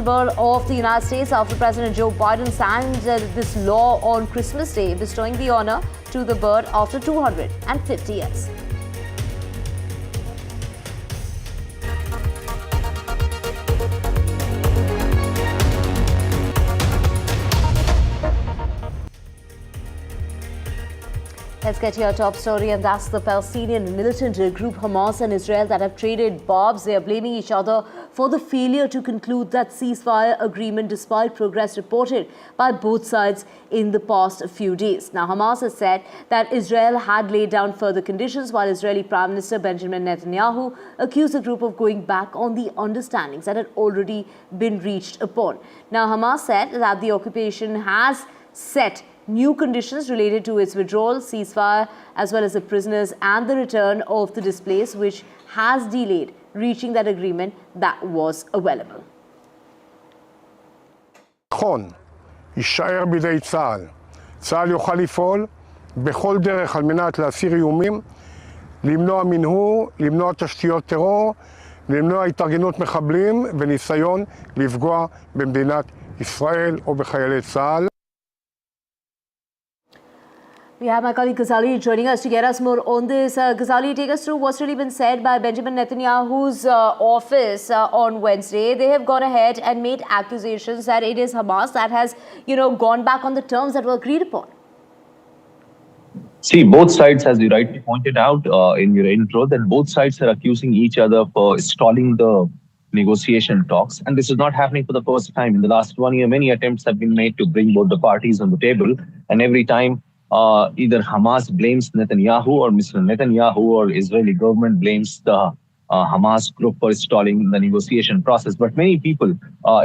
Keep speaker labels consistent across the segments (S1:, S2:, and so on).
S1: bird of the United States after President Joe Biden signed this law on Christmas Day, bestowing the honor to the bird after 250 years. Let's get to your top story, and that's the Palestinian militant group Hamas and Israel that have traded bombs. They are blaming each other for the failure to conclude that ceasefire agreement despite progress reported by both sides in the past few days. Now, Hamas has said that Israel had laid down further conditions, while Israeli Prime Minister Benjamin Netanyahu accused the group of going back on the understandings that had already been reached upon. Now, Hamas said that the occupation has set new conditions related to its withdrawal, ceasefire, as well as the prisoners and the return of the displaced, which has delayed reaching that agreement that was available.
S2: נכון, יישאר בידי צה"ל. צה"ל יוכל לפעול בכל דרך על מנת להסיר איומים, למנוע מנהור, למנוע תשתיות טרור, למנוע התארגנות מחבלים וניסיון לפגוע במדינת ישראל או בחיילי צה"ל.
S1: We have my colleague Ghazali joining us to get us more on this. Ghazali, take us through what's really been said by Benjamin Netanyahu's office on Wednesday. They have gone ahead and made accusations that it is Hamas that has, gone back on the terms that were agreed upon.
S3: See, both sides, as you rightly pointed out in your intro, that both sides are accusing each other for stalling the negotiation talks. And this is not happening for the first time. In the last 1 year, many attempts have been made to bring both the parties on the table. And every time, either Hamas blames Netanyahu or Mr. Netanyahu or Israeli government blames the Hamas group for stalling the negotiation process. But many people,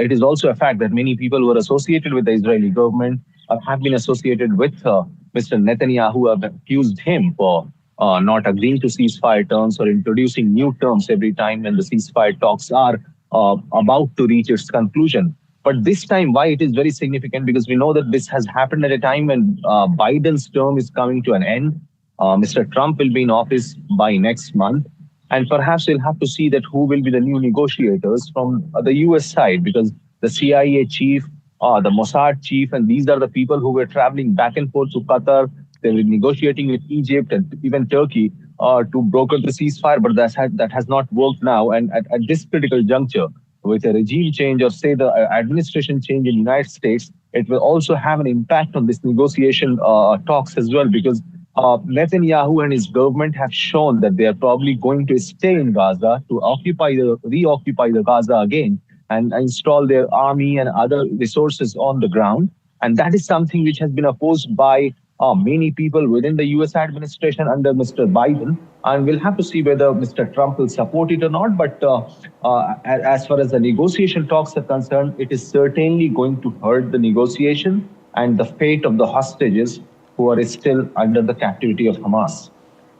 S3: it is also a fact that many people who are associated with the Israeli government have been associated with Mr. Netanyahu, have accused him for not agreeing to ceasefire terms or introducing new terms every time when the ceasefire talks are about to reach its conclusion. But this time, why it is very significant, because we know that this has happened at a time when Biden's term is coming to an end. Mr. Trump will be in office by next month. And perhaps we'll have to see that who will be the new negotiators from the US side, because the CIA chief, the Mossad chief, and these are the people who were traveling back and forth to Qatar. They were negotiating with Egypt and even Turkey to broker the ceasefire, but that has not worked now. And at this critical juncture, with a regime change or say the administration change in the United States, it will also have an impact on this negotiation talks as well, because Netanyahu and his government have shown that they are probably going to stay in Gaza to reoccupy the Gaza again and install their army and other resources on the ground. And that is something which has been opposed by many people within the US administration under Mr. Biden. And we'll have to see whether Mr. Trump will support it or not. But as far as the negotiation talks are concerned, it is certainly going to hurt the negotiation and the fate of the hostages who are still under the captivity of Hamas.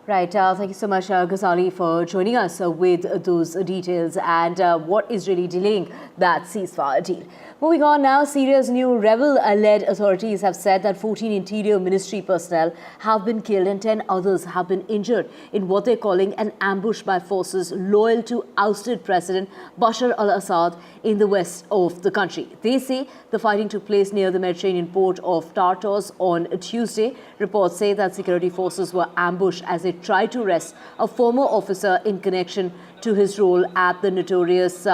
S1: Right. Thank you so much, Ghazali, for joining us with those details and what is really delaying that ceasefire deal. Moving on now, Syria's new rebel-led authorities have said that 14 Interior Ministry personnel have been killed and 10 others have been injured in what they're calling an ambush by forces loyal to ousted President Bashar al-Assad in the west of the country. They say the fighting took place near the Mediterranean port of Tartus on Tuesday. Reports say that security forces were ambushed as they tried to arrest a former officer in connection to his role at the notorious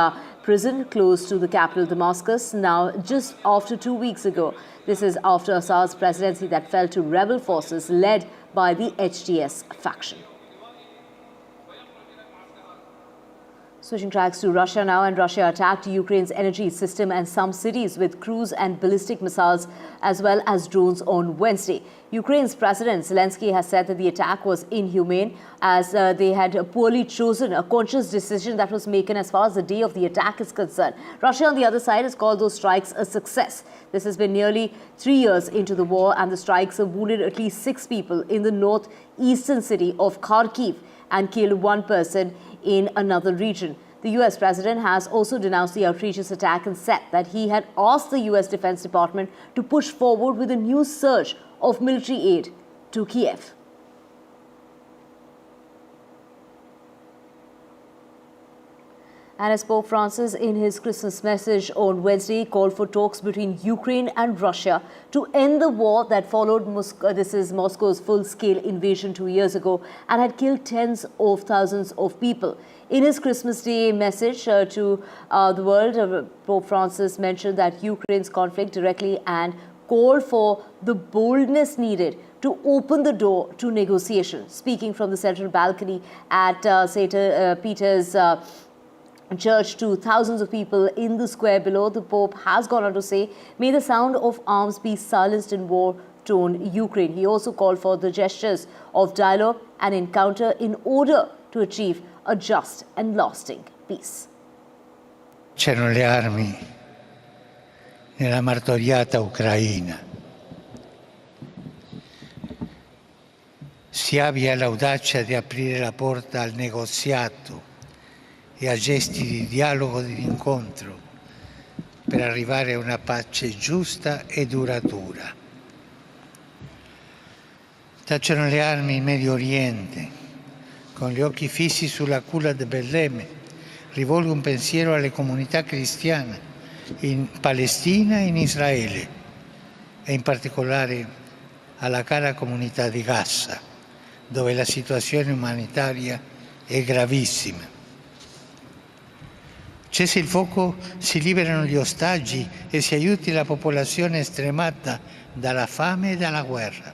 S1: prison close to the capital Damascus. Now, just after 2 weeks ago, this is after Assad's presidency that fell to rebel forces led by the HTS faction. Switching tracks to Russia now, and Russia attacked Ukraine's energy system and some cities with cruise and ballistic missiles as well as drones on Wednesday. Ukraine's President Zelensky has said that the attack was inhumane as they had poorly chosen a conscious decision that was made as far as the day of the attack is concerned. Russia on the other side has called those strikes a success. This has been nearly 3 years into the war, and the strikes have wounded at least 6 people in the northeastern city of Kharkiv and killed 1 person in another region. The US president has also denounced the outrageous attack and said that he had asked the US Defense Department to push forward with a new surge of military aid to Kiev. And as Pope Francis, in his Christmas message on Wednesday, called for talks between Ukraine and Russia to end the war that followed Moscow's full-scale invasion 2 years ago and had killed tens of thousands of people. In his Christmas Day message to the world, Pope Francis mentioned that Ukraine's conflict directly and called for the boldness needed to open the door to negotiation. Speaking from the central balcony at St. Peter's Church to thousands of people in the square below, the Pope has gone on to say, "May the sound of arms be silenced in war-torn Ukraine." He also called for the gestures of dialogue and encounter in order to achieve a just and lasting peace.
S4: C'erano le armi nella martoriata Ucraina. Si abbia l'audacia di aprire la porta al negoziato e a gesti di dialogo e di incontro per arrivare a una pace giusta e duratura. Tacciano le armi in Medio Oriente, con gli occhi fissi sulla culla di Betlemme. Rivolgo un pensiero alle comunità cristiane in Palestina e in Israele e in particolare alla cara comunità di Gaza, dove la situazione umanitaria è gravissima. Cessi il fuoco, si liberano gli ostaggi e si aiuti la popolazione stremata dalla fame e dalla guerra.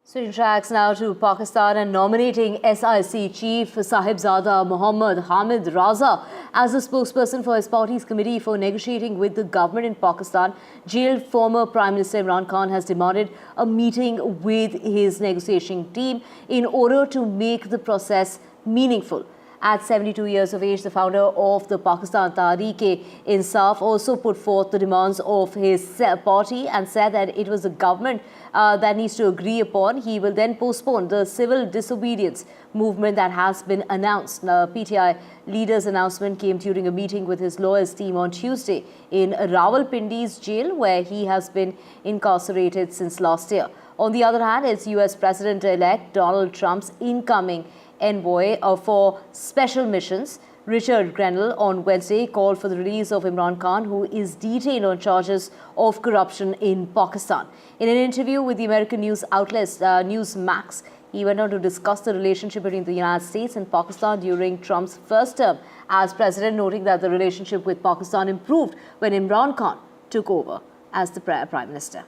S1: Switching tracks now to Pakistan and nominating SIC Chief Sahibzada Muhammad Hamid Raza as the spokesperson for his party's committee for negotiating with the government in Pakistan. Jailed former Prime Minister Imran Khan has demanded a meeting with his negotiating team in order to make the process meaningful. At 72 years of age, the founder of the Pakistan Tehreek-e-Insaf also put forth the demands of his party and said that it was the government that needs to agree upon. He will then postpone the civil disobedience movement that has been announced. The PTI leader's announcement came during a meeting with his lawyers team on Tuesday in Rawalpindi's jail, where he has been incarcerated since last year. On the other hand, it's US President-elect Donald Trump's incoming envoy for special missions, Richard Grenell, on Wednesday called for the release of Imran Khan, who is detained on charges of corruption in Pakistan. In an interview with the American news outlet Newsmax, he went on to discuss the relationship between the United States and Pakistan during Trump's first term as president, noting that the relationship with Pakistan improved when Imran Khan took over as the Prime Minister.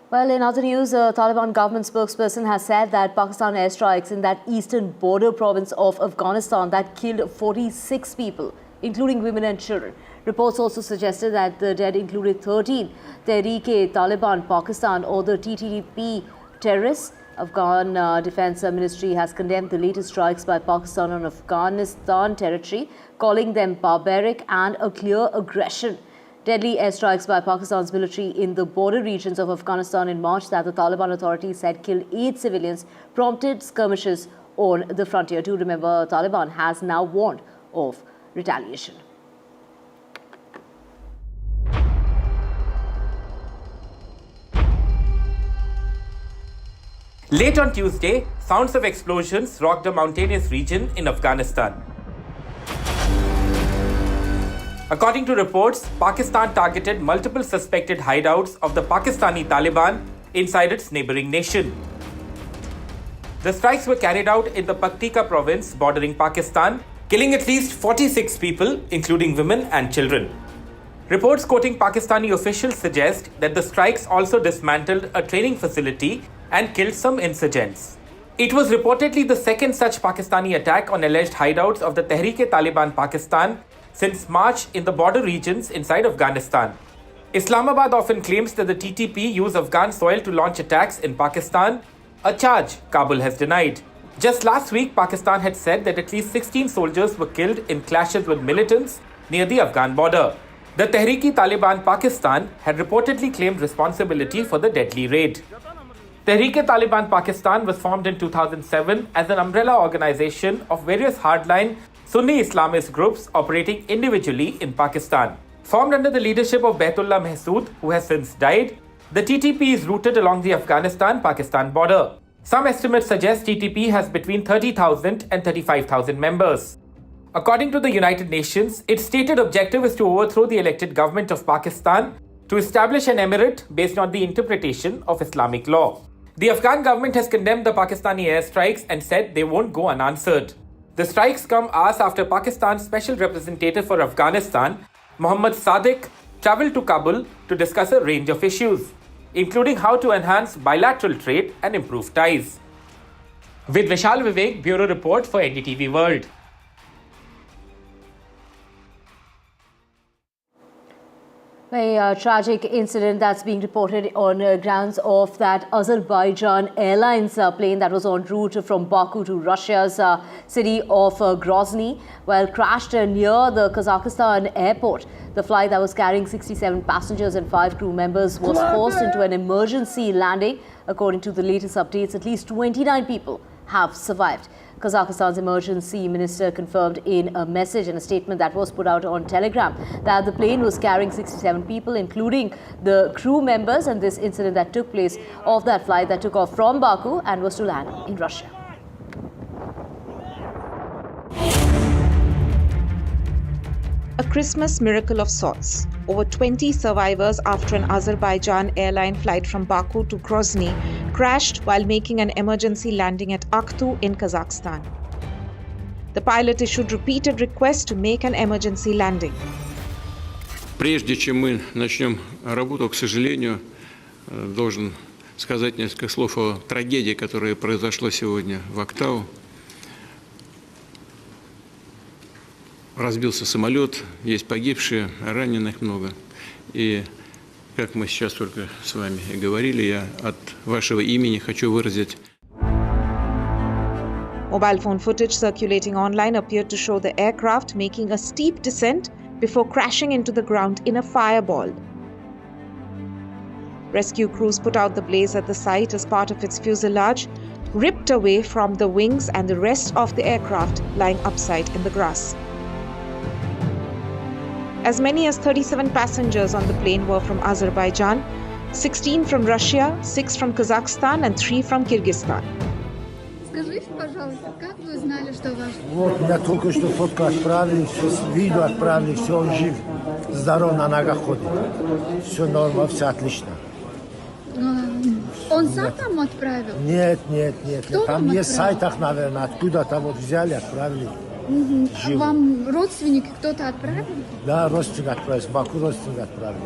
S1: Well, in other news, a Taliban government spokesperson has said that Pakistan airstrikes in that eastern border province of Afghanistan that killed 46 people, including women and children. Reports also suggested that the dead included 13 Tehreek-e-Taliban Pakistan or the TTP terrorists. Afghan Defense Ministry has condemned the latest strikes by Pakistan on Afghanistan territory, calling them barbaric and a clear aggression. Deadly airstrikes by Pakistan's military in the border regions of Afghanistan in March that the Taliban authorities said killed 8 civilians prompted skirmishes on the frontier. Do remember, Taliban has now warned of retaliation.
S5: Late on Tuesday, sounds of explosions rocked a mountainous region in Afghanistan. According to reports, Pakistan targeted multiple suspected hideouts of the Pakistani Taliban inside its neighboring nation. The strikes were carried out in the Paktika province bordering Pakistan, killing at least 46 people, including women and children. Reports quoting Pakistani officials suggest that the strikes also dismantled a training facility and killed some insurgents. It was reportedly the second such Pakistani attack on alleged hideouts of the Tehreek-e-Taliban Pakistan since March in the border regions inside Afghanistan. Islamabad often claims that the TTP use Afghan soil to launch attacks in Pakistan, a charge Kabul has denied. Just last week, Pakistan had said that at least 16 soldiers were killed in clashes with militants near the Afghan border. The Tehreek-e-Taliban Pakistan had reportedly claimed responsibility for the deadly raid. Tehreek-e-Taliban Pakistan was formed in 2007 as an umbrella organization of various hardline Sunni Islamist groups operating individually in Pakistan. Formed under the leadership of Baitullah Mahsood, who has since died, The TTP is routed along the Afghanistan-Pakistan border. Some estimates suggest TTP has between 30,000 and 35,000 members. According to the United Nations, its stated objective is to overthrow the elected government of Pakistan to establish an emirate based on the interpretation of Islamic law. The Afghan government has condemned the Pakistani airstrikes and said they won't go unanswered. The strikes come hours after Pakistan's Special Representative for Afghanistan, Mohammad Sadiq, travelled to Kabul to discuss a range of issues, including how to enhance bilateral trade and improve ties. With Vishal Vivek, Bureau Report for NDTV World.
S1: A tragic incident that's being reported on grounds of that Azerbaijan Airlines plane that was en route from Baku to Russia's city of Grozny, while crashed near the Kazakhstan airport. The flight that was carrying 67 passengers and 5 crew members was forced into an emergency landing. According to the latest updates, at least 29 people have survived. Kazakhstan's emergency minister confirmed in a message and a statement that was put out on Telegram that the plane was carrying 67 people, including the crew members, and this incident that took place off that flight that took off from Baku and was to land in Russia.
S6: A Christmas miracle of sorts. Over 20 survivors after an Azerbaijan airline flight from Baku to Grozny crashed while making an emergency landing at Aktu in Kazakhstan. The pilot issued repeated requests to make an emergency landing.
S7: Прежде чем мы начнем работу, к сожалению, должен сказать несколько слов о трагедии, которая произошла сегодня в Актау. Разбился самолет, есть погибшие, раненых много. И, как мы сейчас только с вами и говорили, я от вашего имени хочу выразить.
S6: Mobile phone footage circulating online appeared to show the aircraft making a steep descent before crashing into the ground in a fireball. Rescue crews put out the blaze at the site as part of its fuselage, ripped away from the wings and the rest of the aircraft lying upside in the grass. As many as 37 passengers on the plane were from Azerbaijan, 16 from Russia, 6 from Kazakhstan and 3 from Kyrgyzstan.
S8: Скажите, пожалуйста, как вы узнали, что ваш...
S9: Вот, меня только что фотку отправили, все, видео отправили, все, он жив, здоров, на ногах ходит. Все нормально, все отлично.
S8: Он сам там отправил?
S9: Нет.
S8: Кто
S9: там
S8: вам
S9: есть в
S8: отправил?
S9: сайтах, наверное, откуда-то вот взяли, отправили.
S8: А вам родственники кто-то отправил?
S9: Да, родственник отправил, с Баку родственник отправили.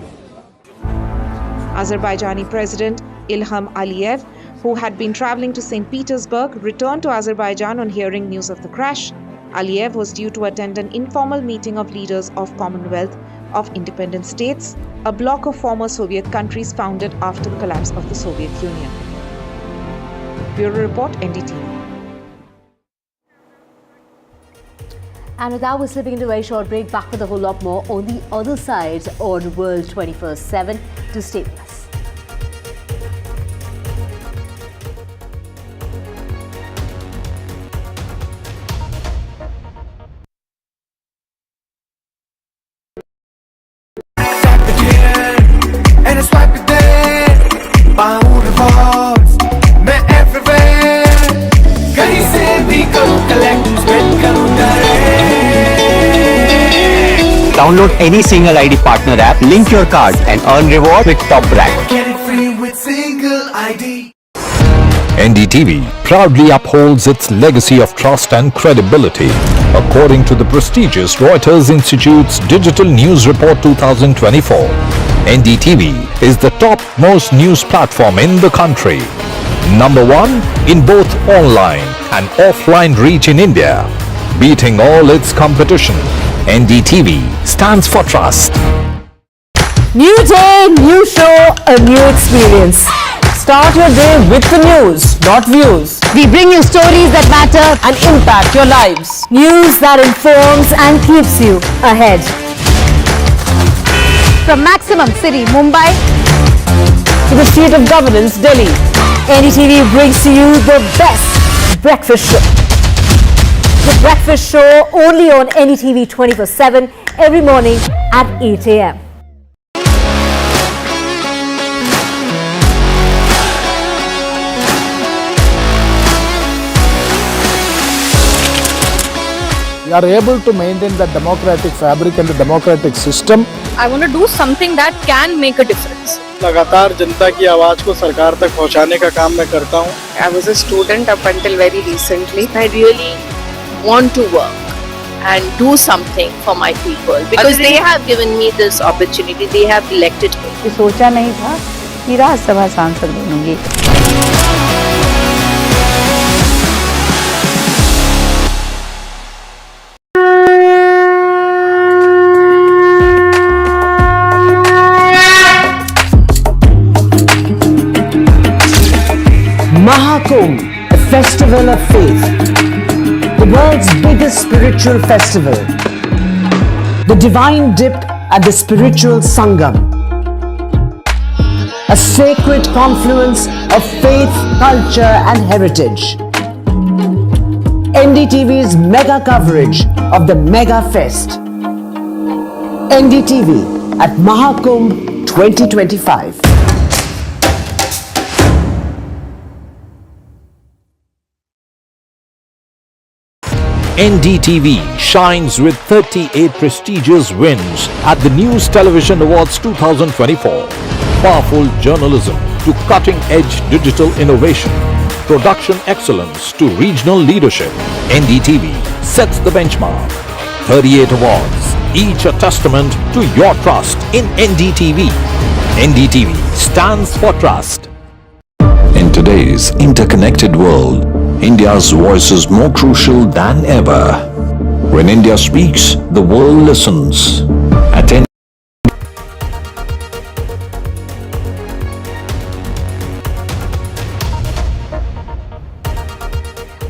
S6: Azerbaijani President Ilham Aliyev, who had been traveling to St. Petersburg, returned to Azerbaijan on hearing news of the crash. Aliyev was due to attend an informal meeting of leaders of Commonwealth of Independent States, a bloc of former Soviet countries founded after the collapse of the Soviet Union. Bureau Report, NDTV.
S1: And with that, we're slipping into a very short break. Back with a whole lot more on the other side on World 24/7. To stay with us.
S10: Download any single ID partner app, link your card and earn reward with Top Rank.
S11: Get it free with single ID.
S12: NDTV proudly upholds its legacy of trust and credibility. According to the prestigious Reuters Institute's Digital News Report 2024, NDTV is the top-most news platform in the country. Number 1 in both online and offline reach in India, beating all its competition. NDTV stands for trust.
S1: New day, new show, a new experience. Start your day with the news, not views. We bring you stories that matter and impact your lives. News that informs and keeps you ahead. From Maximum City, Mumbai, to the State of Governance, Delhi, NDTV brings to you the best breakfast show. The breakfast show only on NDTV 24/7 every morning at 8 a.m.
S13: We are able to maintain the democratic fabric and the democratic system.
S14: I want to do something that can make a difference.
S13: लगातार जनता की आवाज को सरकार तक पहुंचाने का काम मैं करता हूं.
S14: I was a student up until very recently. I really want to work and do something for my people because they have given me this opportunity. They have elected me.
S15: सोचा नहीं था कि राज्यसभा सांसद बनूंगी.
S16: Mahakumbh, a festival of faith, the world's biggest spiritual festival, the divine dip at the spiritual Sangam, a sacred confluence of faith, culture and heritage. NDTV's mega coverage of the Mega Fest. NDTV at Mahakumbh 2025.
S12: NDTV shines with 38 prestigious wins at the News Television Awards 2024. Powerful journalism to cutting-edge digital innovation, production excellence to regional leadership. NDTV sets the benchmark. 38 awards, each a testament to your trust in NDTV. NDTV stands for trust. In today's interconnected world, India's voice is more crucial than ever. When India speaks, the world listens. Attend.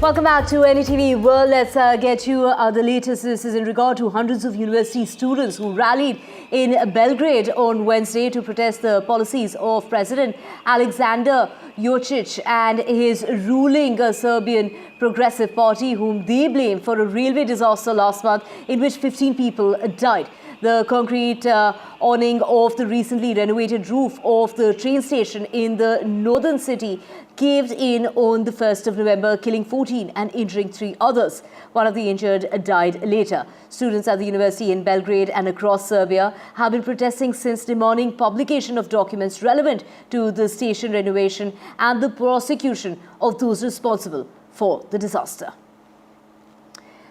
S1: Welcome back to NDTV World. Let's get you the latest. This is in regard to hundreds of university students who rallied in Belgrade on Wednesday to protest the policies of President Alexander Vučić and his ruling Serbian Progressive Party, whom they blame for a railway disaster last month in which 15 people died. The concrete awning of the recently renovated roof of the train station in the northern city caved in on the 1st of November, killing 14 and injuring 3 others. One of the injured died later. Students at the university in Belgrade and across Serbia have been protesting since, demanding publication of documents relevant to the station renovation and the prosecution of those responsible for the disaster.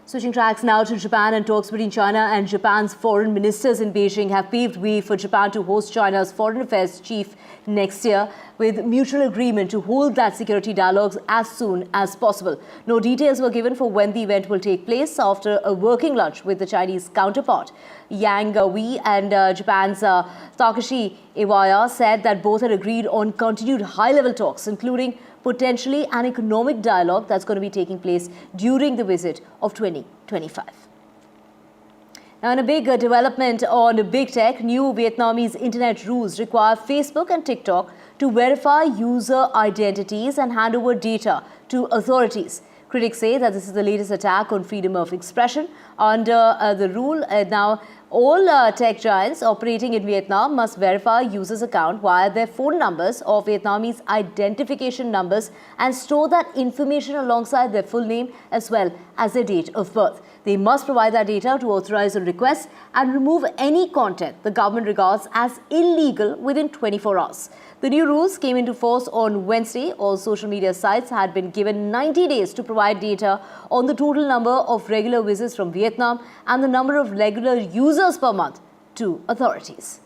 S1: Switching tracks now to Japan, and talks between China and Japan's foreign ministers in Beijing have paved way for Japan to host China's foreign affairs chief next year, with mutual agreement to hold that security dialogues as soon as possible. No details were given for when the event will take place after a working lunch with the Chinese counterpart. Yang Wei and Japan's Takashi Iwaya said that both had agreed on continued high-level talks, including potentially an economic dialogue that's going to be taking place during the visit of 2025. Now, in a big development on big tech, new Vietnamese internet rules require Facebook and TikTok to verify user identities and hand over data to authorities. Critics say that this is the latest attack on freedom of expression. Under the rule, now all tech giants operating in Vietnam must verify users' account via their phone numbers or Vietnamese identification numbers and store that information alongside their full name as well as their date of birth. They must provide that data to authorize a request and remove any content the government regards as illegal within 24 hours. The new rules came into force on Wednesday. All social media sites had been given 90 days to provide data on the total number of regular visits from Vietnam and the number of regular users per month to authorities.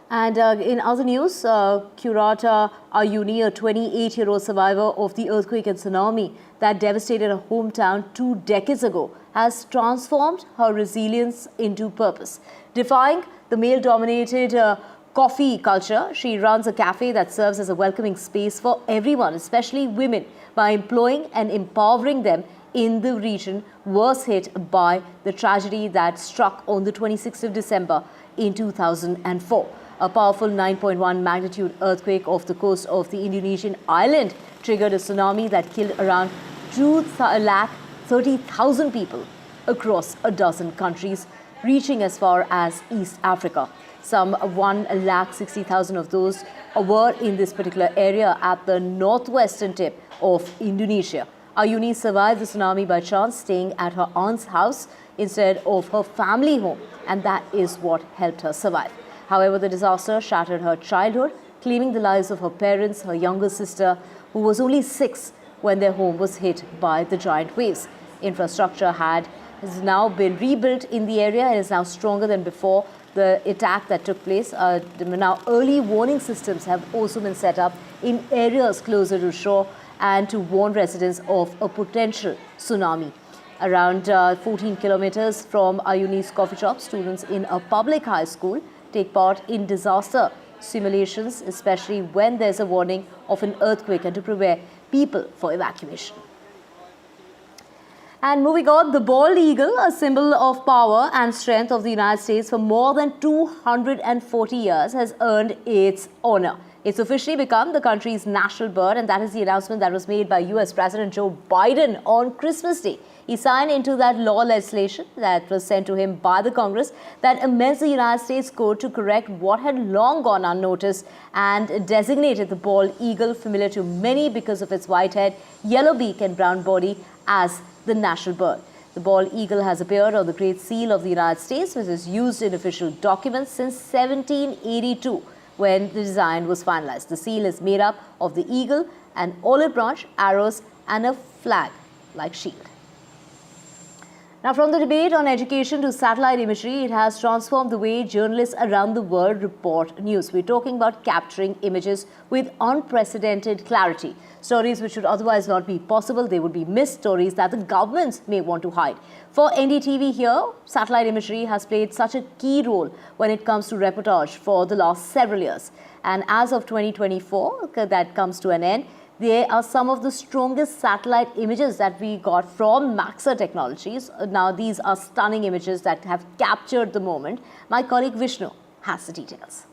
S1: And in other news, Kurata Ayuni, a 28-year-old survivor of the earthquake and tsunami that devastated her hometown 2 decades ago, has transformed her resilience into purpose. Defying the male-dominated coffee culture, she runs a cafe that serves as a welcoming space for everyone, especially women, by employing and empowering them in the region worst hit by the tragedy that struck on the 26th of December in 2004. A powerful 9.1 magnitude earthquake off the coast of the Indonesian island triggered a tsunami that killed around 230,000 people across a dozen countries, reaching as far as East Africa. Some 160,000 of those were in this particular area at the northwestern tip of Indonesia. Ayuni survived the tsunami by chance, staying at her aunt's house instead of her family home, and that is what helped her survive. However, the disaster shattered her childhood, claiming the lives of her parents, her younger sister, who was only 6 when their home was hit by the giant waves. Infrastructure has now been rebuilt in the area and is now stronger than before the attack that took place. Now, early warning systems have also been set up in areas closer to shore and to warn residents of a potential tsunami. Around 14 kilometers from Ayuni's coffee shop, students in a public high school take part in disaster simulations, especially when there's a warning of an earthquake, and to prepare people for evacuation. And moving on, the bald eagle, a symbol of power and strength of the United States for more than 240 years, has earned its honor. It's officially become the country's national bird, and that is the announcement that was made by US President Joe Biden on Christmas Day. He signed into that law legislation that was sent to him by the Congress that amends the United States Code to correct what had long gone unnoticed and designated the bald eagle, familiar to many because of its white head, yellow beak and brown body, as the national bird. The bald eagle has appeared on the Great Seal of the United States, which is used in official documents since 1782, when the design was finalized. The seal is made up of the eagle, an olive branch, arrows, and a flag-like shield. Now, from the debate on education to satellite imagery, it has transformed the way journalists around the world report news. We're talking about capturing images with unprecedented clarity. Stories which would otherwise not be possible, they would be missed, stories that the governments may want to hide. For NDTV here, satellite imagery has played such a key role when it comes to reportage for the last several years. And as of 2024, that comes to an end, they are some of the strongest satellite images that we got from Maxar Technologies. Now, these are stunning images that have captured the moment. My colleague Vishnu has the details.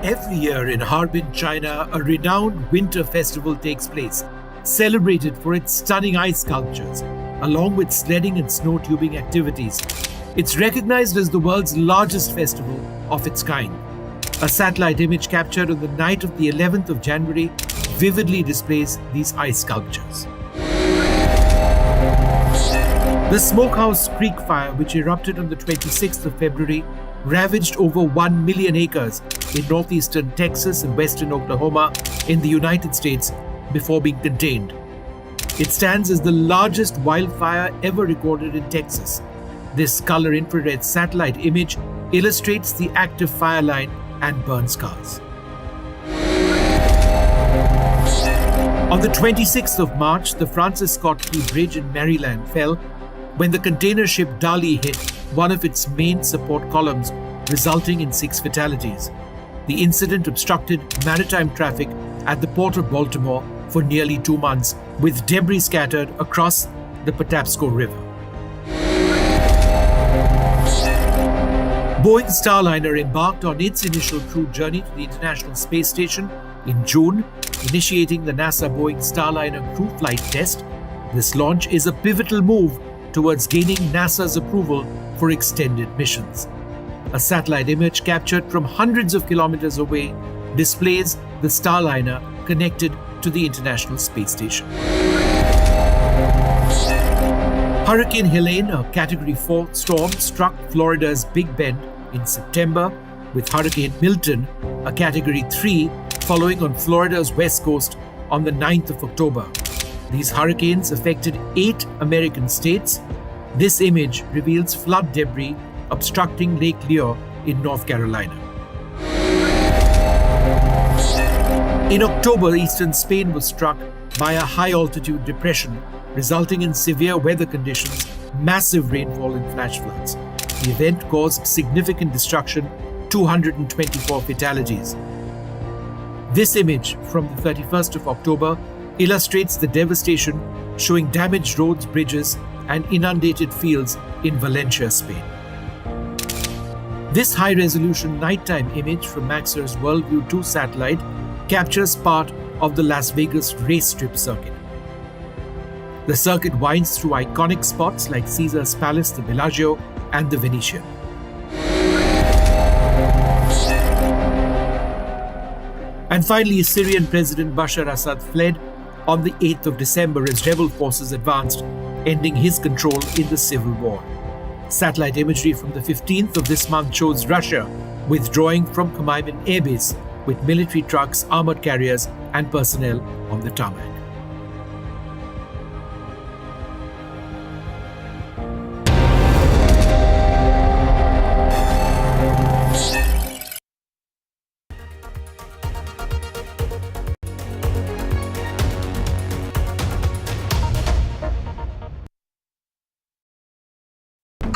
S17: Every year in Harbin, China, a renowned winter festival takes place, celebrated for its stunning ice sculptures, along with sledding and snow tubing activities. It's recognized as the world's largest festival of its kind. A satellite image captured on the night of the 11th of January vividly displays these ice sculptures. The Smokehouse Creek fire, which erupted on the 26th of February, ravaged over 1 million acres in northeastern Texas and western Oklahoma in the United States before being contained. It stands as the largest wildfire ever recorded in Texas. This color-infrared satellite image illustrates the active fire line and burn scars. On the 26th of March, the Francis Scott Key Bridge in Maryland fell when the container ship Dali hit one of its main support columns, resulting in 6 fatalities. The incident obstructed maritime traffic at the port of Baltimore for nearly 2 months, with debris scattered across the Patapsco River. Boeing Starliner embarked on its initial crew journey to the International Space Station in June, initiating the NASA Boeing Starliner crew flight test. This launch is a pivotal move towards gaining NASA's approval for extended missions. A satellite image captured from hundreds of kilometers away displays the Starliner connected to the International Space Station. Hurricane Helene, a Category 4 storm, struck Florida's Big Bend in September, with Hurricane Milton, a Category 3, following on Florida's west coast on the 9th of October. These hurricanes affected 8 American states. This image reveals flood debris obstructing Lake Leo in North Carolina. In October, eastern Spain was struck by a high-altitude depression, resulting in severe weather conditions, massive rainfall and flash floods. The event caused significant destruction, 224 fatalities. This image from the 31st of October illustrates the devastation, showing damaged roads, bridges, and inundated fields in Valencia, Spain. This high-resolution nighttime image from Maxar's Worldview 2 satellite captures part of the Las Vegas race strip circuit. The circuit winds through iconic spots like Caesar's Palace, the Bellagio, and the Venetian. And finally, Syrian President Bashar Assad fled on the 8th of December as rebel forces advanced, ending his control in the civil war. Satellite imagery from the 15th of this month shows Russia withdrawing from Yemen airbase with military trucks, armored carriers, and personnel on the tarmac.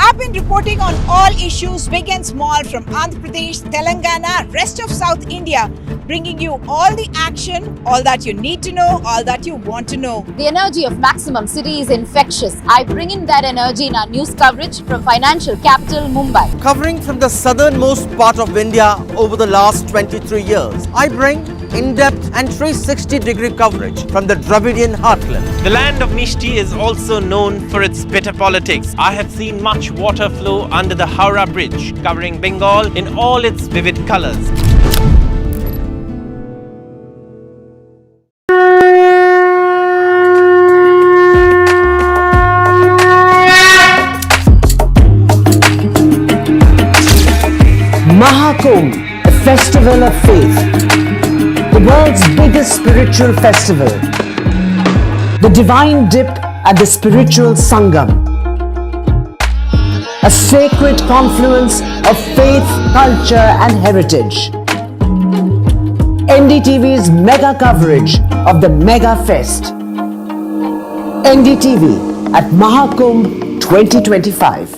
S18: I've been reporting on all issues big and small from Andhra Pradesh, Telangana, rest of South India, bringing you all the action, all that you need to know, all that you want to know.
S19: The energy of Maximum City is infectious. I bring in that energy in our news coverage from financial capital Mumbai.
S20: Covering from the southernmost part of India over the last 23 years, I bring in-depth and 360-degree coverage from the Dravidian heartland.
S21: The land of Mishti is also known for its bitter politics. I have seen much water flow under the Howrah Bridge, covering Bengal in all its vivid colors.
S16: Mahakumbh, a festival of faith. The world's biggest spiritual festival. The divine dip at the spiritual Sangam. A sacred confluence of faith, culture and heritage. NDTV's mega coverage of the Mega Fest. NDTV at Mahakumbh 2025.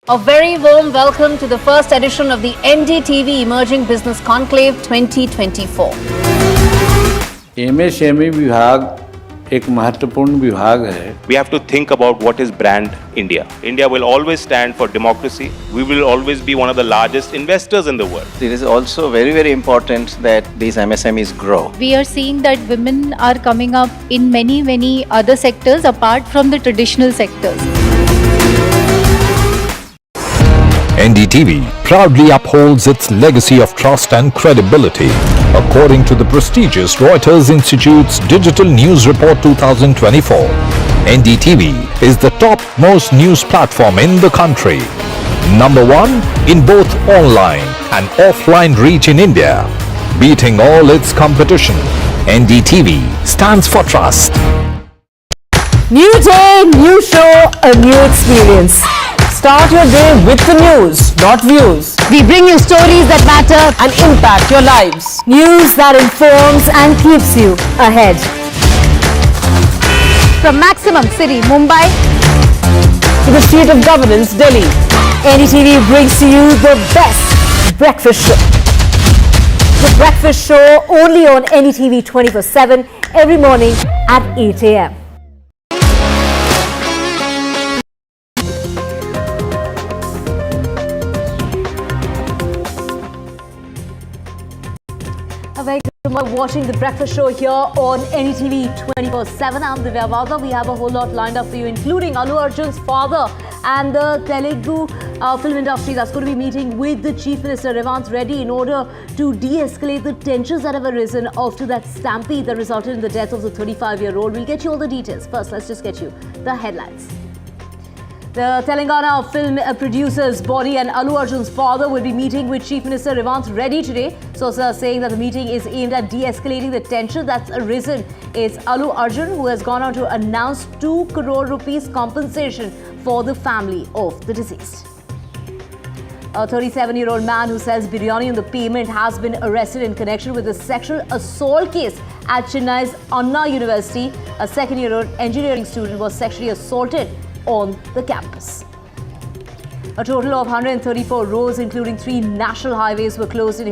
S1: A very warm welcome to the first edition of the NDTV Emerging Business Conclave 2024.
S22: MSME विभाग एक महत्वपूर्ण विभाग है.
S23: We have to think about what is brand India. India will always stand for democracy. We will always be one of the largest investors in the world.
S22: It is also very important that these MSMEs grow.
S24: We are seeing that women are coming up in many other sectors apart from the traditional sectors.
S12: NDTV proudly upholds its legacy of trust and credibility. According to the prestigious Reuters Institute's Digital News Report 2024, NDTV is the top-most news platform in the country. Number one in both online and offline reach in India. Beating all its competition, NDTV stands for trust.
S1: New day, new show, a new experience. Start your day with the news, not views. We bring you stories that matter and impact your lives. News that informs and keeps you ahead. From Maximum City, Mumbai, to the seat of governance, Delhi, NDTV brings to you the best breakfast show. The breakfast show only on NDTV 24/7 every morning at 8 a.m. Very good morning. Watching the breakfast show here on NDTV 24/7. I'm Divya Vada. We have a whole lot lined up for you, including Allu Arjun's father and the Telugu film industry that's going to be meeting with the Chief Minister Revanth Reddy in order to de-escalate the tensions that have arisen after that stampede that resulted in the death of the 35-year-old. We'll get you all the details. First, let's just get you the headlines. The Telangana film producer's body and Allu Arjun's father will be meeting with Chief Minister Revanth Reddy today. Sources are saying that the meeting is aimed at de-escalating the tension that's arisen. It's Allu Arjun who has gone on to announce 2 crore rupees compensation for the family of the deceased. A 37-year-old man who sells biryani on the pavement has been arrested in connection with a sexual assault case at Chennai's Anna University. A second-year-old engineering student was sexually assaulted on the campus. A total of 134 roads, including 3 national highways, were closed in